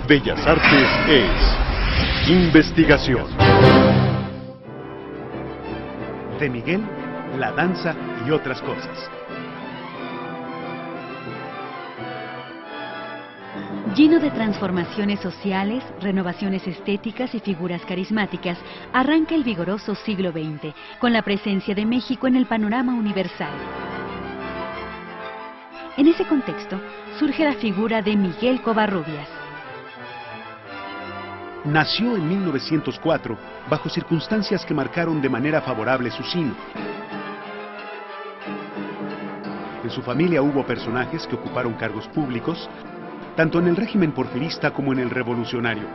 Bellas Artes es investigación. De Miguel, la danza y otras cosas. Lleno de transformaciones sociales, renovaciones estéticas y figuras carismáticas, arranca el vigoroso siglo XX, con la presencia de México en el panorama universal. En ese contexto, surge la figura de Miguel Covarrubias. Nació en 1904, bajo circunstancias que marcaron de manera favorable su sino. En su familia hubo personajes que ocuparon cargos públicos, tanto en el régimen porfirista como en el revolucionario,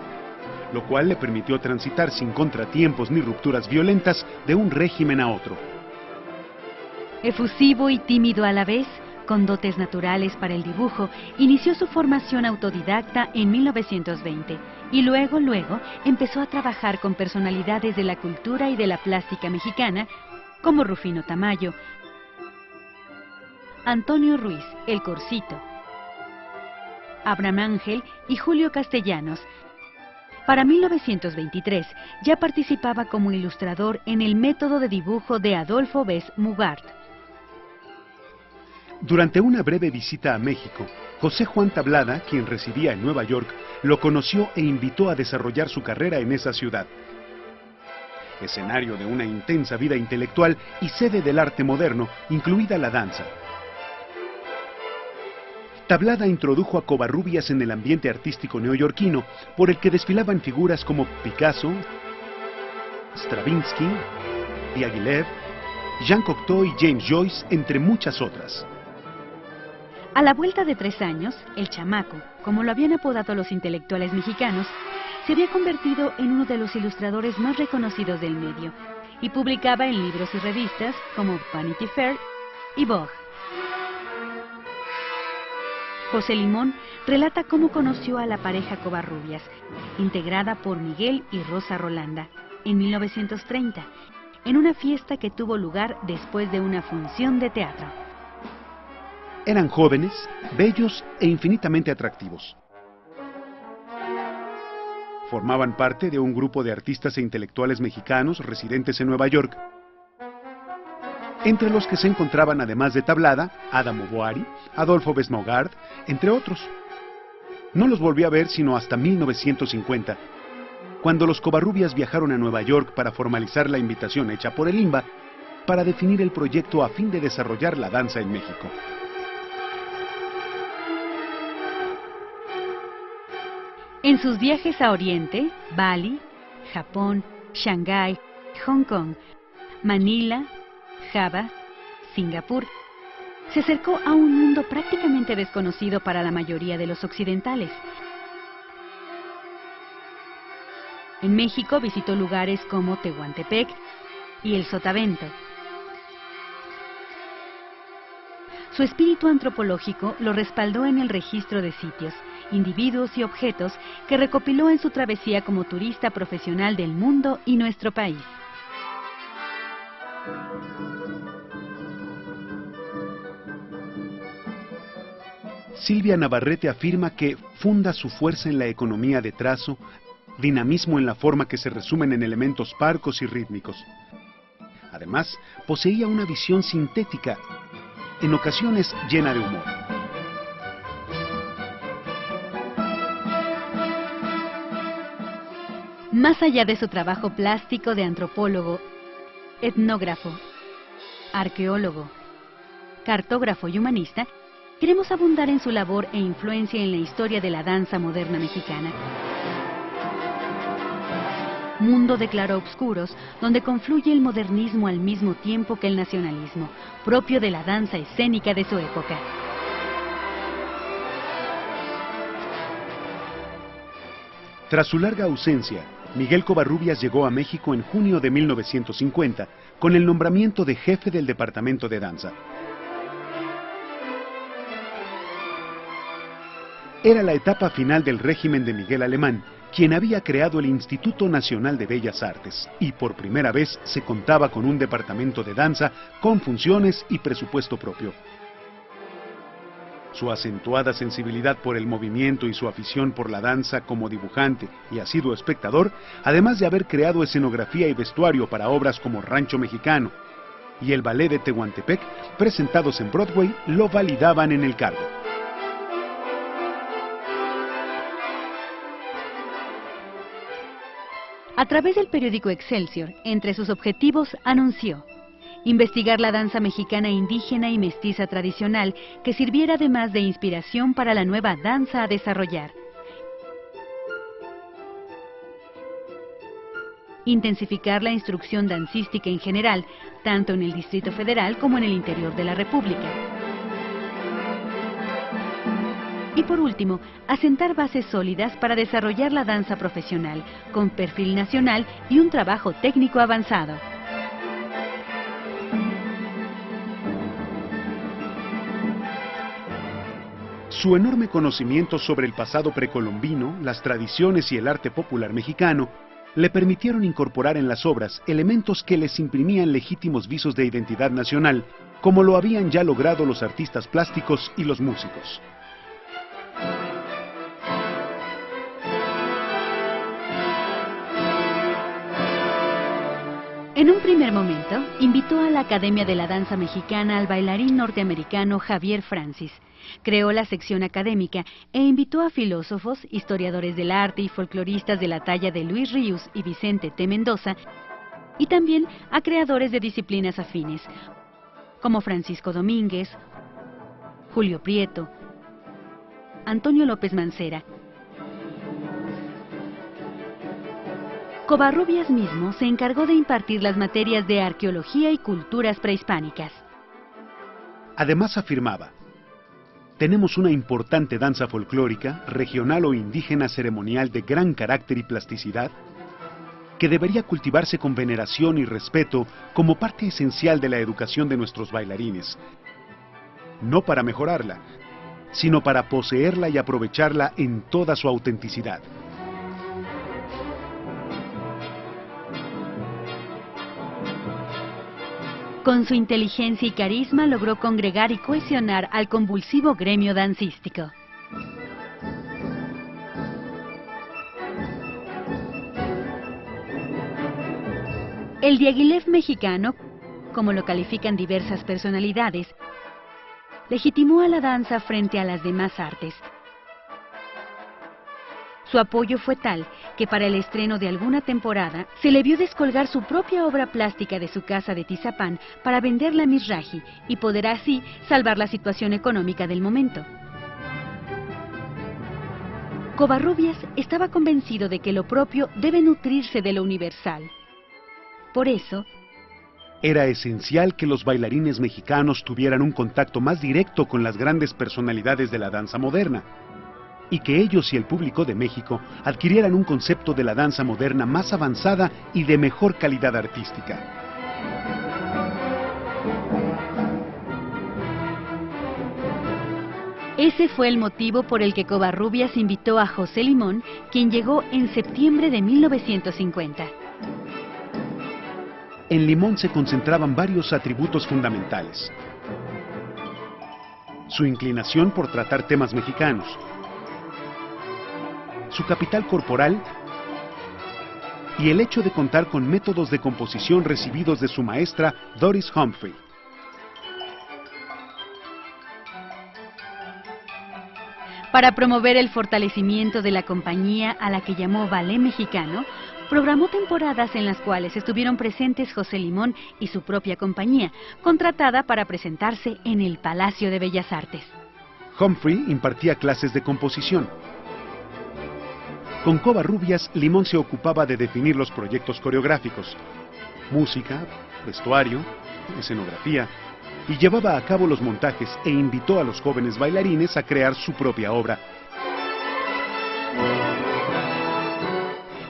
lo cual le permitió transitar sin contratiempos ni rupturas violentas de un régimen a otro. Efusivo y tímido a la vez, con dotes naturales para el dibujo, inició su formación autodidacta en 1920 y luego empezó a trabajar con personalidades de la cultura y de la plástica mexicana como Rufino Tamayo, Antonio Ruiz, El Corsito, Abraham Ángel y Julio Castellanos. Para 1923 ya participaba como ilustrador en el método de dibujo de Adolfo Bess Mugart. Durante una breve visita a México, José Juan Tablada, quien residía en Nueva York, lo conoció e invitó a desarrollar su carrera en esa ciudad. Escenario de una intensa vida intelectual y sede del arte moderno, incluida la danza. Tablada introdujo a Covarrubias en el ambiente artístico neoyorquino, por el que desfilaban figuras como Picasso, Stravinsky, Diaghilev, Jean Cocteau y James Joyce, entre muchas otras. A la vuelta de 3 años, el chamaco, como lo habían apodado los intelectuales mexicanos, se había convertido en uno de los ilustradores más reconocidos del medio y publicaba en libros y revistas como Vanity Fair y Vogue. José Limón relata cómo conoció a la pareja Covarrubias, integrada por Miguel y Rosa Rolanda, en 1930, en una fiesta que tuvo lugar después de una función de teatro. Eran jóvenes, bellos e infinitamente atractivos. Formaban parte de un grupo de artistas e intelectuales mexicanos residentes en Nueva York, entre los que se encontraban, además de Tablada, Adamo Boari, Adolfo Bess Mugart, entre otros. No los volví a ver sino hasta 1950, cuando los Covarrubias viajaron a Nueva York para formalizar la invitación hecha por el INBA para definir el proyecto a fin de desarrollar la danza en México. En sus viajes a Oriente, Bali, Japón, Shanghái, Hong Kong, Manila, Java, Singapur, se acercó a un mundo prácticamente desconocido para la mayoría de los occidentales. En México visitó lugares como Tehuantepec y el Sotavento. Su espíritu antropológico lo respaldó en el registro de sitios, individuos y objetos que recopiló en su travesía como turista profesional del mundo y nuestro país. Silvia Navarrete afirma que funda su fuerza en la economía de trazo, dinamismo en la forma que se resumen en elementos parcos y rítmicos. Además, poseía una visión sintética, en ocasiones llena de humor. Más allá de su trabajo plástico de antropólogo, etnógrafo, arqueólogo, cartógrafo y humanista, queremos abundar en su labor e influencia en la historia de la danza moderna mexicana. Mundo de claroscuros, donde confluye el modernismo al mismo tiempo que el nacionalismo, propio de la danza escénica de su época. Tras su larga ausencia, Miguel Covarrubias llegó a México en junio de 1950, con el nombramiento de jefe del Departamento de Danza. Era la etapa final del régimen de Miguel Alemán, quien había creado el Instituto Nacional de Bellas Artes, y por primera vez se contaba con un departamento de danza con funciones y presupuesto propio. Su acentuada sensibilidad por el movimiento y su afición por la danza como dibujante y asiduo espectador, además de haber creado escenografía y vestuario para obras como Rancho Mexicano y el Ballet de Tehuantepec, presentados en Broadway, lo validaban en el cargo. A través del periódico Excelsior, entre sus objetivos anunció investigar la danza mexicana indígena y mestiza tradicional que sirviera además de inspiración para la nueva danza a desarrollar. Intensificar la instrucción dancística en general, tanto en el Distrito Federal como en el interior de la República. Y por último, asentar bases sólidas para desarrollar la danza profesional, con perfil nacional y un trabajo técnico avanzado. Su enorme conocimiento sobre el pasado precolombino, las tradiciones y el arte popular mexicano le permitieron incorporar en las obras elementos que les imprimían legítimos visos de identidad nacional, como lo habían ya logrado los artistas plásticos y los músicos. En un primer momento, invitó a la Academia de la Danza Mexicana al bailarín norteamericano Javier Francis. Creó la sección académica e invitó a filósofos, historiadores del arte y folcloristas de la talla de Luis Ríos y Vicente T. Mendoza, y también a creadores de disciplinas afines, como Francisco Domínguez, Julio Prieto, Antonio López Mancera. Covarrubias mismo se encargó de impartir las materias de arqueología y culturas prehispánicas. Además afirmaba: tenemos una importante danza folclórica, regional o indígena ceremonial de gran carácter y plasticidad, que debería cultivarse con veneración y respeto como parte esencial de la educación de nuestros bailarines, no para mejorarla, sino para poseerla y aprovecharla en toda su autenticidad. Con su inteligencia y carisma logró congregar y cohesionar al convulsivo gremio dancístico. El Diaghilev mexicano, como lo califican diversas personalidades, legitimó a la danza frente a las demás artes. Su apoyo fue tal que para el estreno de alguna temporada se le vio descolgar su propia obra plástica de su casa de Tizapán para venderla a Mizrahi y poder así salvar la situación económica del momento. Covarrubias estaba convencido de que lo propio debe nutrirse de lo universal. Por eso, era esencial que los bailarines mexicanos tuvieran un contacto más directo con las grandes personalidades de la danza moderna, y que ellos y el público de México adquirieran un concepto de la danza moderna más avanzada y de mejor calidad artística. Ese fue el motivo por el que Covarrubias invitó a José Limón, quien llegó en septiembre de 1950. En Limón se concentraban varios atributos fundamentales: su inclinación por tratar temas mexicanos, su capital corporal y el hecho de contar con métodos de composición recibidos de su maestra Doris Humphrey. Para promover el fortalecimiento de la compañía a la que llamó Ballet Mexicano, programó temporadas en las cuales estuvieron presentes José Limón y su propia compañía, contratada para presentarse en el Palacio de Bellas Artes. Humphrey impartía clases de composición. Con Covarrubias, Limón se ocupaba de definir los proyectos coreográficos, música, vestuario, escenografía, y llevaba a cabo los montajes e invitó a los jóvenes bailarines a crear su propia obra.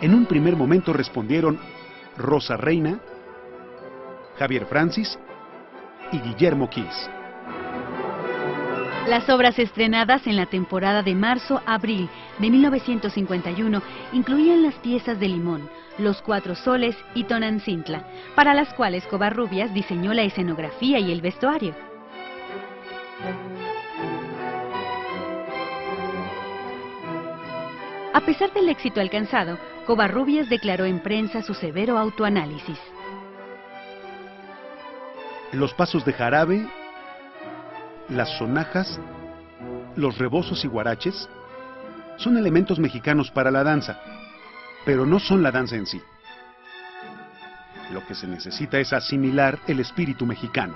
En un primer momento respondieron Rosa Reina, Javier Francis y Guillermo Kiss. Las obras estrenadas en la temporada de marzo-abril de 1951 incluían las piezas de Limón, Los Cuatro Soles y Tonancintla, para las cuales Covarrubias diseñó la escenografía y el vestuario. A pesar del éxito alcanzado, Covarrubias declaró en prensa su severo autoanálisis. Los pasos de jarabe, las sonajas, los rebozos y guaraches son elementos mexicanos para la danza, pero no son la danza en sí. Lo que se necesita es asimilar el espíritu mexicano.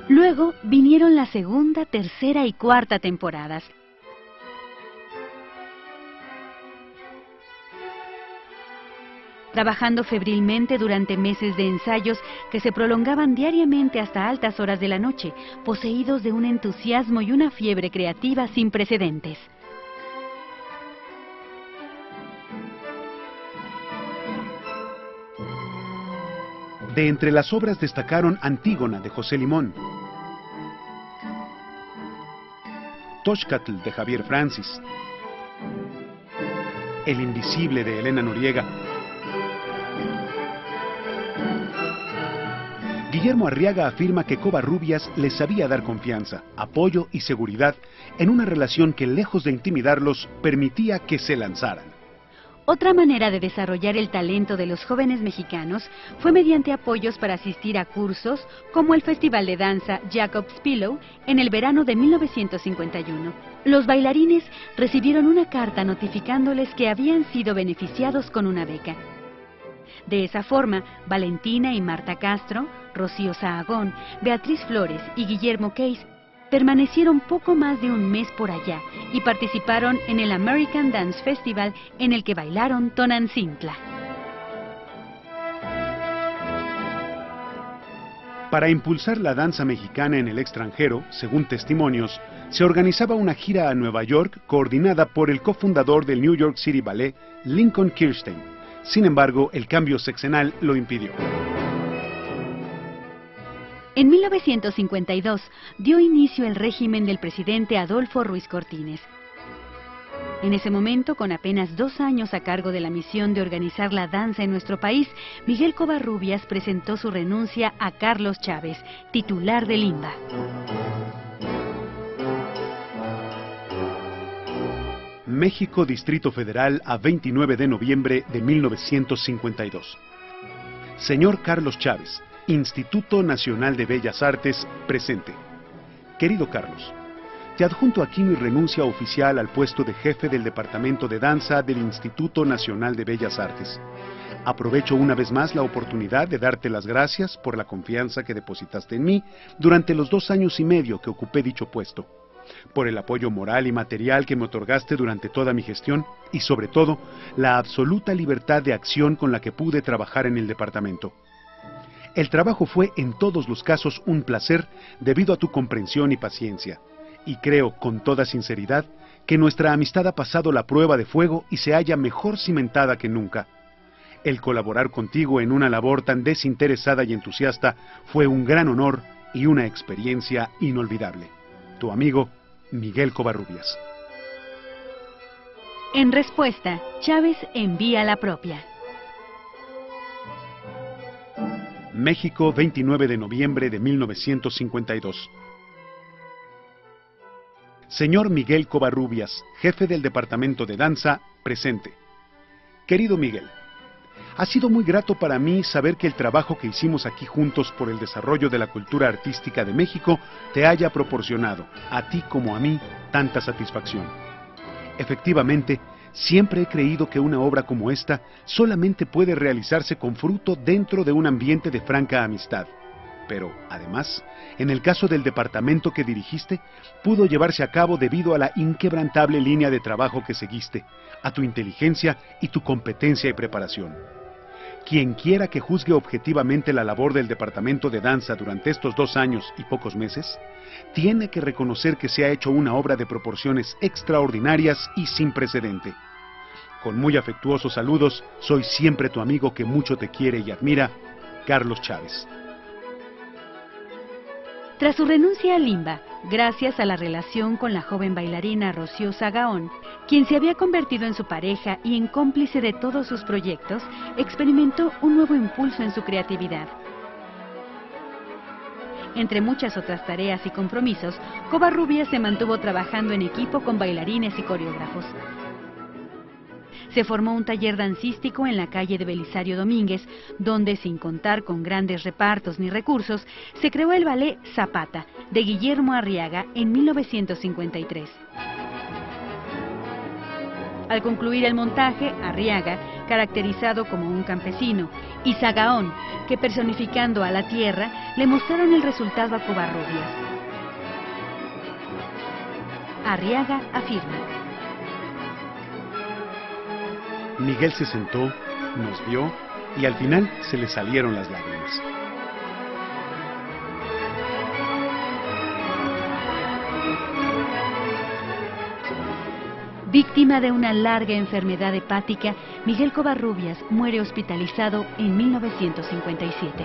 Luego vinieron la segunda, tercera y cuarta temporadas. Trabajando febrilmente durante meses de ensayos que se prolongaban diariamente hasta altas horas de la noche, poseídos de un entusiasmo y una fiebre creativa sin precedentes. De entre las obras destacaron Antígona de José Limón, Toxcatl de Javier Francis, El Invisible de Elena Noriega. Guillermo Arriaga afirma que Covarrubias les sabía dar confianza, apoyo y seguridad en una relación que, lejos de intimidarlos, permitía que se lanzaran. Otra manera de desarrollar el talento de los jóvenes mexicanos fue mediante apoyos para asistir a cursos como el Festival de Danza Jacob's Pillow en el verano de 1951. Los bailarines recibieron una carta notificándoles que habían sido beneficiados con una beca. De esa forma, Valentina y Marta Castro, Rocío Sahagón, Beatriz Flores y Guillermo Case permanecieron poco más de un mes por allá y participaron en el American Dance Festival, en el que bailaron Tonantzintla. Para impulsar la danza mexicana en el extranjero, según testimonios, se organizaba una gira a Nueva York coordinada por el cofundador del New York City Ballet, Lincoln Kirstein. Sin embargo, el cambio sexenal lo impidió. En 1952 dio inicio el régimen del presidente Adolfo Ruiz Cortines. En ese momento, con apenas 2 años a cargo de la misión de organizar la danza en nuestro país, Miguel Covarrubias presentó su renuncia a Carlos Chávez, titular del INBA. México, Distrito Federal, a 29 de noviembre de 1952. Señor Carlos Chávez, Instituto Nacional de Bellas Artes, presente. Querido Carlos, te adjunto aquí mi renuncia oficial al puesto de jefe del Departamento de Danza del Instituto Nacional de Bellas Artes. Aprovecho una vez más la oportunidad de darte las gracias por la confianza que depositaste en mí durante los 2 años y medio que ocupé dicho puesto, por el apoyo moral y material que me otorgaste durante toda mi gestión y, sobre todo, la absoluta libertad de acción con la que pude trabajar en el departamento. El trabajo fue en todos los casos un placer debido a tu comprensión y paciencia, y creo con toda sinceridad que nuestra amistad ha pasado la prueba de fuego y se halla mejor cimentada que nunca. El colaborar contigo en una labor tan desinteresada y entusiasta fue un gran honor y una experiencia inolvidable. Tu amigo, Miguel Covarrubias. En respuesta, Chávez envía la propia. México, 29 de noviembre de 1952. Señor Miguel Covarrubias, jefe del Departamento de Danza, presente. Querido Miguel, ha sido muy grato para mí saber que el trabajo que hicimos aquí juntos por el desarrollo de la cultura artística de México te haya proporcionado, a ti como a mí, tanta satisfacción. Efectivamente, siempre he creído que una obra como esta solamente puede realizarse con fruto dentro de un ambiente de franca amistad. Pero, además, en el caso del departamento que dirigiste, pudo llevarse a cabo debido a la inquebrantable línea de trabajo que seguiste, a tu inteligencia y tu competencia y preparación. Quien quiera que juzgue objetivamente la labor del Departamento de Danza durante estos 2 años y pocos meses, tiene que reconocer que se ha hecho una obra de proporciones extraordinarias y sin precedente. Con muy afectuosos saludos, soy siempre tu amigo que mucho te quiere y admira, Carlos Chávez. Tras su renuncia al INBA, gracias a la relación con la joven bailarina Rocío Sahagón, quien se había convertido en su pareja y en cómplice de todos sus proyectos, experimentó un nuevo impulso en su creatividad. Entre muchas otras tareas y compromisos, Covarrubias se mantuvo trabajando en equipo con bailarines y coreógrafos. Se formó un taller dancístico en la calle de Belisario Domínguez, donde, sin contar con grandes repartos ni recursos, se creó el ballet Zapata, de Guillermo Arriaga, en 1953. Al concluir el montaje, Arriaga, caracterizado como un campesino, y Zagaón, que personificando a la tierra, le mostraron el resultado a Covarrubias. Arriaga afirma: Miguel se sentó, nos vio y al final se le salieron las lágrimas. Víctima de una larga enfermedad hepática, Miguel Covarrubias muere hospitalizado en 1957.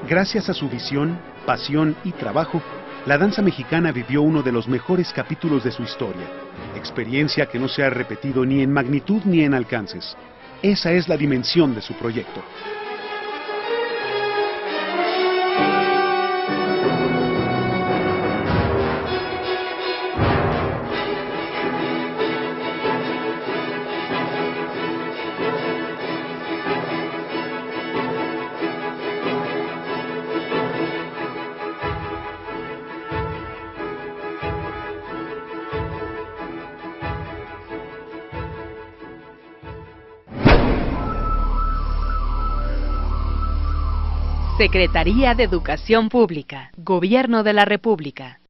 Gracias a su visión, pasión y trabajo, la danza mexicana vivió uno de los mejores capítulos de su historia, experiencia que no se ha repetido ni en magnitud ni en alcances. Esa es la dimensión de su proyecto. Secretaría de Educación Pública, Gobierno de la República.